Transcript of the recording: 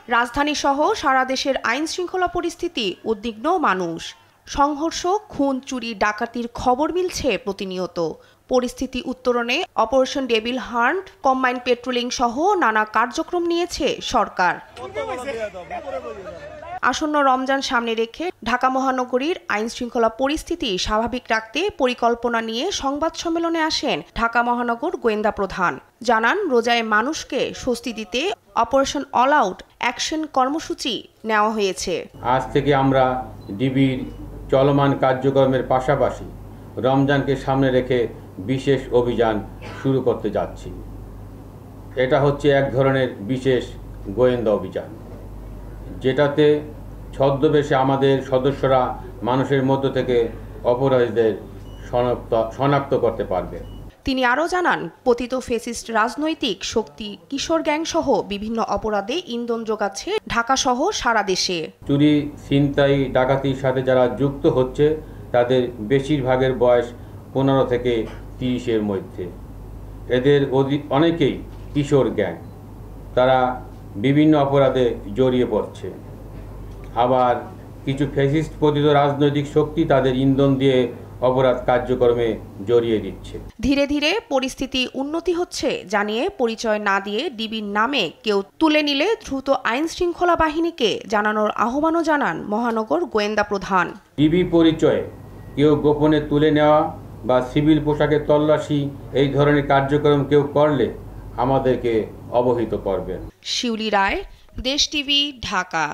রাজধানীসহ সারা দেশের আইন শৃঙ্খলা পরিস্থিতি উদ্বিগ্ন মানুষ। সংঘর্ষ, খুন, চুরি, ডাকাতির খবর মিলছে প্রতিনিয়ত। পরিস্থিতি উত্তরণে operation devil hunt, combined patrolling সহ নানা কার্যক্রম নিয়েছে সরকার। আসন্ন রমজান সামনে রেখে ঢাকা মহানগরীর আইন শৃঙ্খলা পরিস্থিতি স্বাভাবিক রাখতে পরিকল্পনা নিয়ে সংবাদ সম্মেলনে আসেন ঢাকা মহানগর গোয়েন্দা প্রধান। জানান, রোজায় মানুষকে স্বস্তি দিতে অপারেশন অল আউট অ্যাকশন কর্মসূচি নেওয়া হয়েছে। আজ থেকে আমরা ডিবির চলমান কার্যক্রমের পাশাপাশি রমজানকে সামনে রেখে বিশেষ অভিযান শুরু করতে যাচ্ছি। এটা হচ্ছে এক ধরনের বিশেষ গোয়েন্দা অভিযান, যেটাতে ছদ্মবেশে আমাদের সদস্যরা মানুষের মধ্য থেকে অপরাধীদের শনাক্ত করতে পারবে। তিনি আরও জানান, পতিত ফ্যাসিস্ট রাজনৈতিক শক্তি কিশোর গ্যাং সহ বিভিন্ন অপরাধে ইন্ধন যোগাচ্ছে ঢাকা সহ সারা দেশে। চুরি, ছিনতাই, ডাকাতির সাথে যারা যুক্ত হচ্ছে তাদের বেশিরভাগের বয়স 15 থেকে 30-এর মধ্যে। এদের অনেকেই কিশোর গ্যাং, তারা বিভিন্ন অপরাধে জড়িয়ে পড়ছে। আবার কিছু ফ্যাসিস্ট পতিত রাজনৈতিক শক্তি তাদের ইন্ধন দিয়ে অপরাধ কার্যক্রমে জড়িয়ে দিচ্ছে। ধীরে ধীরে পরিস্থিতি উন্নতি হচ্ছে জানিয়ে পরিচয় না দিয়ে ডিবির নামে কেউ তুলে নিলে দ্রুত আইন শৃঙ্খলা বাহিনীকে জানানোর আহ্বানও জানান মহানগর গোয়েন্দা প্রধান। ডিবি পরিচয়ে কেউ গোপনে তুলে নেওয়া বা সিভিল পোশাকে তল্লাশি এই ধরনের কার্যক্রম কেউ করলে আমাদেরকে অবহিত করবেন। শিউলি রায়, দেশ টিভি, ঢাকা।